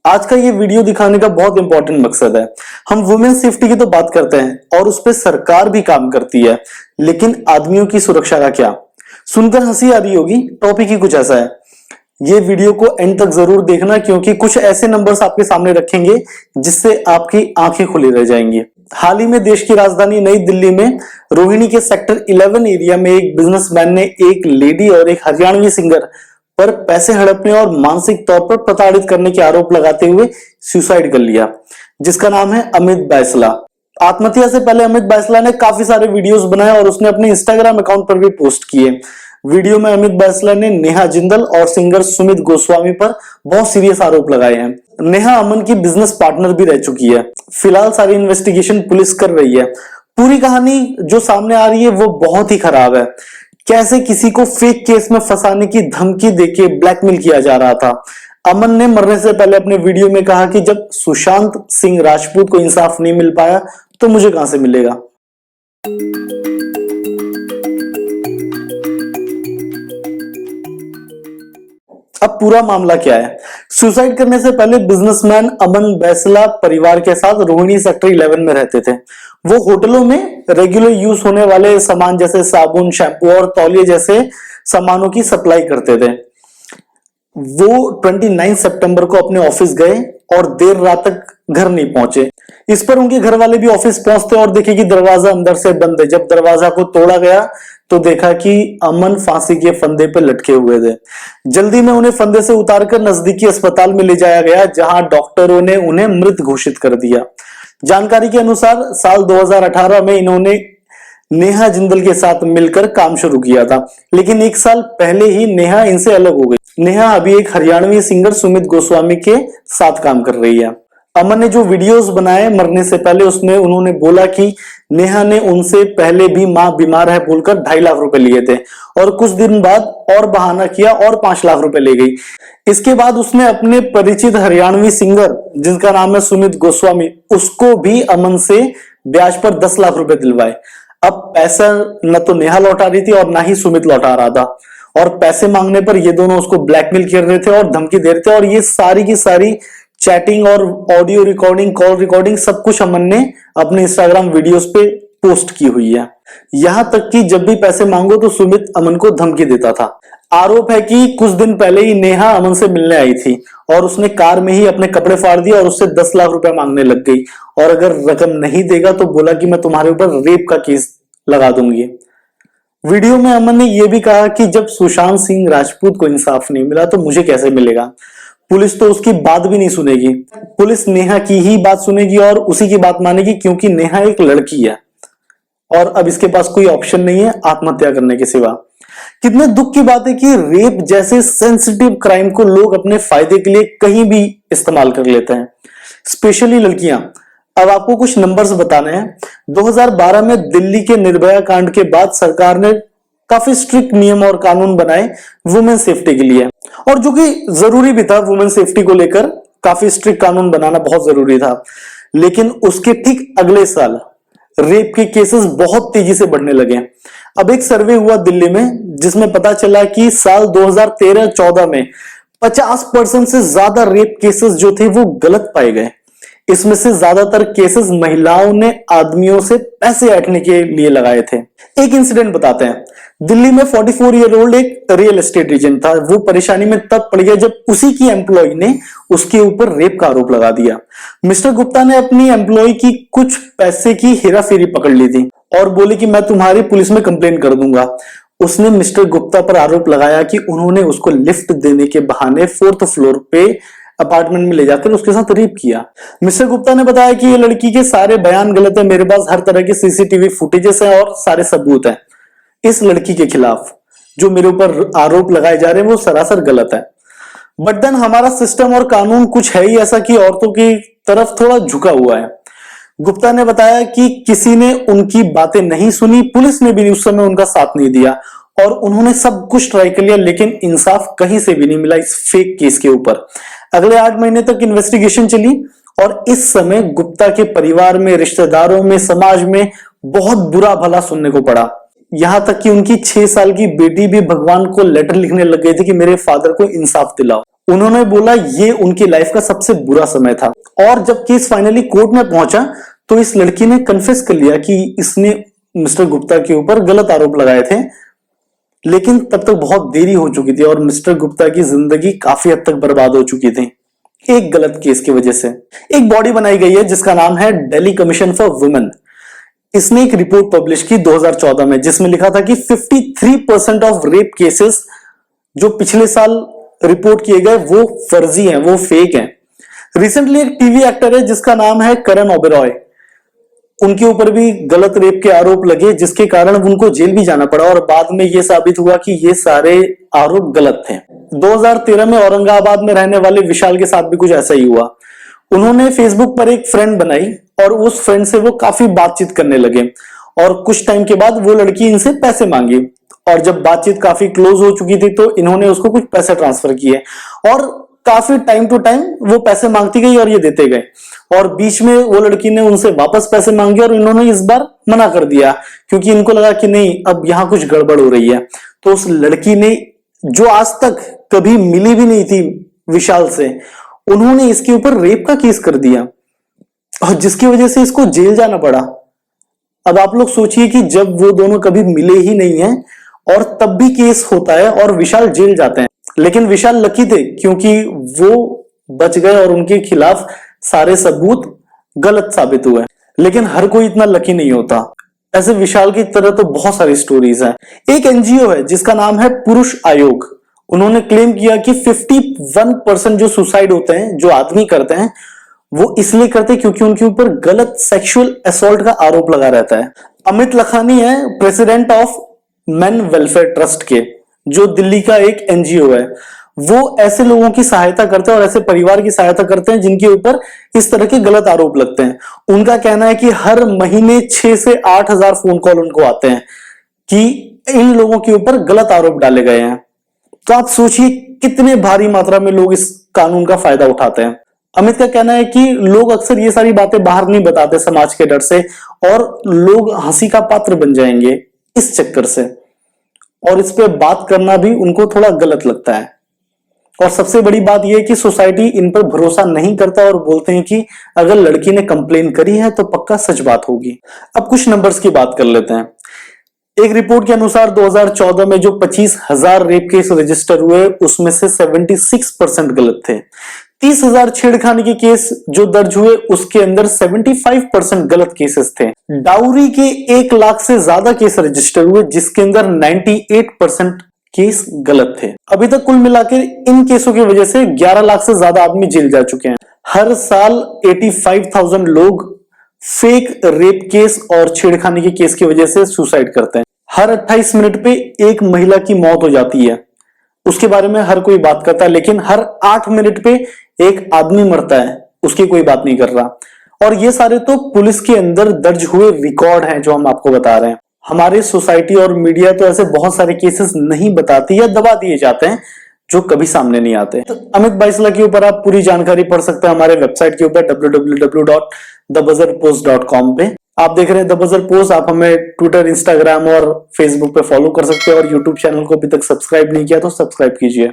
आज का ये वीडियो दिखाने का बहुत इंपॉर्टेंट मकसद है। हम वुमेन सेफ्टी की तो बात करते हैं और उस पर सरकार भी काम करती है, लेकिन आदमियों की सुरक्षा का क्या? सुनकर हंसी आ रही होगी, टॉपिक ही कुछ ऐसा है। ये वीडियो को एंड तक जरूर देखना, क्योंकि कुछ ऐसे नंबर्स आपके सामने रखेंगे जिससे आपकी आंखें खुली रह जाएंगी। हाल ही में देश की राजधानी नई दिल्ली में रोहिणी के सेक्टर 11 एरिया में एक बिजनेसमैन ने एक लेडी और एक हरियाणवी सिंगर पर पैसे हड़पने और मानसिक तौर पर प्रताड़ित करने के आरोप लगाते हुए सुसाइड कर लिया, जिसका नाम है अमित बैसला। आत्महत्या से पहले अमित बैसला ने काफी सारे वीडियोस बनाए और उसने अपने इंस्टाग्राम अकाउंट पर भी पोस्ट किए। वीडियो में अमित बैसला ने नेहा जिंदल और सिंगर सुमित गोस्वामी पर बहुत सीरियस आरोप लगाए हैं। नेहा अमन की बिजनेस पार्टनर भी रह चुकी है। फिलहाल सारी इन्वेस्टिगेशन पुलिस कर रही है। पूरी कहानी जो सामने आ रही है वो बहुत ही खराब है। कैसे किसी को फेक केस में फंसाने की धमकी देके ब्लैकमेल किया जा रहा था। अमन ने मरने से पहले अपने वीडियो में कहा कि जब सुशांत सिंह राजपूत को इंसाफ नहीं मिल पाया तो मुझे कहां से मिलेगा। अब पूरा मामला क्या है? सुसाइड करने से पहले बिजनेसमैन अमन बैसला परिवार के साथ रोहिणी सेक्टर 11 में रहते थे। वो होटलों में रेगुलर यूज होने वाले सामान जैसे साबुन, शैम्पू और तौलिए जैसे सामानों की सप्लाई करते थे। वो 29 सितंबर को अपने ऑफिस गए और देर रात तक घर नहीं पहुंचे। इस पर उनके घर वाले भी ऑफिस पहुंचते और देखे कि दरवाजा अंदर से बंद है। जब दरवाजा को तोड़ा गया तो देखा कि अमन फांसी के फंदे पर लटके हुए थे। जल्दी में उन्हें फंदे से उतारकर नजदीकी अस्पताल में ले जाया गया, जहां डॉक्टरों ने उन्हें मृत घोषित कर दिया। जानकारी के अनुसार साल 2018 में इन्होंने नेहा जिंदल के साथ मिलकर काम शुरू किया था, लेकिन एक साल पहले ही नेहा इनसे अलग हो गई। नेहा अभी एक हरियाणवी सिंगर सुमित गोस्वामी के साथ काम कर रही है। अमन ने जो वीडियोस बनाए मरने से पहले, उसमें उन्होंने बोला कि नेहा ने उनसे पहले भी मां बीमार है बोलकर 2.5 लाख रुपए लिए थे और कुछ दिन बाद और बहाना किया और 5 लाख रुपए ले गई। इसके बाद उसने अपने परिचित हरियाणवी सिंगर जिनका नाम है सुमित गोस्वामी, उसको भी अमन से ब्याज पर 10 लाख रुपए दिलवाए। अब पैसा न तो नेहा लौटा रही थी और ना ही सुमित लौटा रहा था, और पैसे मांगने पर ये दोनों उसको ब्लैकमेल कर रहे थे और धमकी दे रहे थे। और ये सारी की सारी चैटिंग और ऑडियो रिकॉर्डिंग, कॉल रिकॉर्डिंग सब कुछ अमन ने अपने इंस्टाग्राम वीडियोस पे पोस्ट की हुई है। यहां तक कि जब भी पैसे मांगो तो सुमित अमन को धमकी देता था। आरोप है कि कुछ दिन पहले ही नेहा अमन से मिलने आई थी और उसने कार में ही अपने कपड़े फाड़ दिए और उससे 10 लाख रुपए मांगने लग गई, और अगर रकम नहीं देगा तो बोला कि मैं तुम्हारे ऊपर रेप का केस लगा दूंगी। वीडियो में अमन ने यह भी कहा कि जब सुशांत सिंह राजपूत को इंसाफ नहीं मिला तो मुझे कैसे मिलेगा। पुलिस तो उसकी बात भी नहीं सुनेगी। पुलिस नेहा की ही बात सुनेगी और उसी की बात मानेगी, क्योंकि नेहा एक लड़की है और अब इसके पास कोई ऑप्शन नहीं है आत्महत्या करने के सिवा। कितने दुख की बात है कि रेप जैसे सेंसिटिव क्राइम को लोग अपने फायदे के लिए कहीं भी इस्तेमाल कर लेते हैं, स्पेशली लड़कियां। अब आपको कुछ नंबर्स बताने हैं। 2012 में दिल्ली के निर्भया कांड के बाद सरकार ने काफी स्ट्रिक्ट नियम और कानून बनाए वुमेन सेफ्टी के लिए, और जो कि जरूरी भी था। वुमेन सेफ्टी को लेकर काफी स्ट्रिक्ट कानून बनाना बहुत जरूरी था, लेकिन उसके ठीक अगले साल रेप के केसेस बहुत तेजी से बढ़ने लगे। अब एक सर्वे हुआ दिल्ली में जिसमें पता चला कि साल 2013-14 में 50% से ज्यादा रेप केसेस जो थे वो गलत पाए गए। इसमें से ज्यादातर केसेस महिलाओं ने आदमियों से पैसे ऐंठने के लिए लगाए थे। एक इंसिडेंट बताते हैं। दिल्ली में 44 ईयर ओल्ड एक रियल एस्टेट एजेंट था। वो परेशानी में तब पड़ गया जब उसी की एम्प्लॉय ने उसके ऊपर रेप का आरोप लगा दिया। मिस्टर गुप्ता ने अपनी एम्प्लॉय की कुछ पैसे की हेराफेरी पकड़ ली थी और बोले कि मैं तुम्हारी पुलिस में कंप्लेन कर दूंगा। उसने मिस्टर गुप्ता पर आरोप लगाया कि उन्होंने उसको लिफ्ट देने के बहाने 4th फ्लोर पे अपार्टमेंट में ले जाकर उसके साथ रेप किया। मिस्टर गुप्ता ने बताया कि ये लड़की के सारे बयान गलत है, मेरे पास हर तरह की सीसीटीवी फुटेजेस हैं और सारे सबूत हैं। इस लड़की के खिलाफ जो मेरे ऊपर आरोप लगाए जा रहे हैं वो सरासर गलत है। बट देन हमारा सिस्टम और कानून कुछ है ही ऐसा कि औरतों की तरफ थोड़ा झुका हुआ है। गुप्ता ने बताया कि किसी ने उनकी बातें नहीं सुनी, पुलिस ने भी उस समय उनका साथ नहीं दिया और उन्होंने सब कुछ ट्राई कर लिया, लेकिन इंसाफ कहीं से भी नहीं मिला इस फेक केस के ऊपर। अगले 8 महीने तक इन्वेस्टिगेशन चली और इस समय गुप्ता के परिवार में, रिश्तेदारों में, समाज में बहुत बुरा भला सुनने को पड़ा। यहां तक कि उनकी 6 साल की बेटी भी भगवान को लेटर लिखने लग गई थी कि मेरे फादर को इंसाफ दिलाओ। उन्होंने बोला ये उनकी लाइफ का सबसे बुरा समय था। और जब केस फाइनली कोर्ट में पहुंचा तो इस लड़की ने कन्फेस कर लिया कि इसने मिस्टर गुप्ता के ऊपर गलत आरोप लगाए थे, लेकिन तब तक बहुत देरी हो चुकी थी और मिस्टर गुप्ता की जिंदगी काफी हद तक बर्बाद हो चुकी थी एक गलत केस की वजह से। एक बॉडी बनाई गई है जिसका नाम है दिल्ली कमीशन फॉर वुमेन। इसने एक रिपोर्ट पब्लिश की 2014 में जिसमें लिखा था कि 53% ऑफ रेप केसेस जो पिछले साल रिपोर्ट किए गए वो फर्जी हैं, वो फेक हैं। रिसेंटली एक टीवी एक्टर है जिसका नाम है करण ओबेरॉय, उनके ऊपर भी गलत रेप के आरोप लगे जिसके कारण उनको जेल भी जाना पड़ा और बाद में यह साबित हुआ कि ये सारे आरोप गलत थे। 2013 में औरंगाबाद में रहने वाले विशाल के साथ भी कुछ ऐसा ही हुआ। उन्होंने फेसबुक पर एक फ्रेंड बनाई और उस फ्रेंड से वो काफी बातचीत करने लगे और कुछ टाइम के बाद वो लड़की इनसे पैसे मांगी और जब बातचीत काफी क्लोज हो चुकी थी तो इन्होंने उसको कुछ पैसे ट्रांसफर किए और काफी टाइम टू टाइम वो पैसे मांगती गई और ये देते गए और बीच में वो लड़की ने उनसे वापस पैसे मांगे और इन्होंने इस बार मना कर दिया क्योंकि इनको लगा कि नहीं अब यहां कुछ गड़बड़ हो रही है। तो उस लड़की ने जो आज तक कभी मिली भी नहीं थी विशाल से, उन्होंने इसके ऊपर रेप का केस कर दिया और जिसकी वजह से इसको जेल जाना पड़ा। अब आप लोग सोचिए कि जब वो दोनों कभी मिले ही नहीं है और तब भी केस होता है और विशाल जेल जाते हैं, लेकिन विशाल लकी थे क्योंकि वो बच गए और उनके खिलाफ सारे सबूत गलत साबित हुए। लेकिन हर कोई इतना लकी नहीं होता। ऐसे विशाल की तरह तो बहुत सारी स्टोरीज हैं। एक एनजीओ है जिसका नाम है पुरुष आयोग। उन्होंने क्लेम किया कि 51% जो सुसाइड होते हैं, जो आदमी करते हैं, वो इसलिए करते हैं क्योंकि उनके ऊपर गलत सेक्सुअल असॉल्ट का आरोप लगा रहता है। अमित लखानी है president of main welfare trust के, जो दिल्ली का एक एनजीओ है। वो ऐसे लोगों की सहायता करते हैं और ऐसे परिवार की सहायता करते हैं जिनके ऊपर इस तरह के गलत आरोप लगते हैं। उनका कहना है कि हर महीने 6 से 8 हजार फोन कॉल उनको आते हैं कि इन लोगों के ऊपर गलत आरोप डाले गए हैं। तो आप सोचिए कितने भारी मात्रा में लोग इस कानून का फायदा उठाते हैं। अमित का कहना है कि लोग अक्सर ये सारी बातें बाहर नहीं बताते समाज के डर से और लोग हंसी का पात्र बन जाएंगे इस चक्कर से, और इस पे बात करना भी उनको थोड़ा गलत लगता है। और सबसे बड़ी बात यह है कि सोसाइटी इन पर भरोसा नहीं करता और बोलते हैं कि अगर लड़की ने कंप्लेन करी है तो पक्का सच बात होगी। अब कुछ नंबर्स की बात कर लेते हैं। एक रिपोर्ट के अनुसार 2014 में जो 25,000 रेप केस रजिस्टर हुए उसमें से 76% गलत थे। 30,000 छेड़खानी के केस जो दर्ज हुए उसके अंदर 75% गलत केसेस थे। डाउरी के 1 लाख से ज्यादा केस रजिस्टर हुए जिसके अंदर 98% केस गलत थे। अभी तक कुल मिलाकर इन केसों की वजह से 11 लाख से ज्यादा आदमी जेल जा चुके हैं। हर साल 85,000 लोग फेक रेप केस और छेड़खानी के केस की वजह से सुसाइड करते हैं। हर 28 मिनट पे एक महिला की मौत हो जाती है, उसके बारे में हर कोई बात करता है, लेकिन हर 8 मिनट पे एक आदमी मरता है, उसकी कोई बात नहीं कर रहा। और ये सारे तो पुलिस के अंदर दर्ज हुए रिकॉर्ड हैं जो हम आपको बता रहे हैं। हमारी सोसाइटी और मीडिया तो ऐसे बहुत सारे केसेस नहीं बताती या दबा दिए जाते हैं जो कभी सामने नहीं आते। तो अमित बाइसला के ऊपर आप पूरी जानकारी पढ़ सकते हैं हमारे वेबसाइट के ऊपर www.thebuzzerpost.com पे। आप देख रहे हैं द बजर पोस्ट। आप हमें ट्विटर, इंस्टाग्राम और फेसबुक पे फॉलो कर सकते हैं और यूट्यूब चैनल को अभी तक सब्सक्राइब नहीं किया तो सब्सक्राइब कीजिए।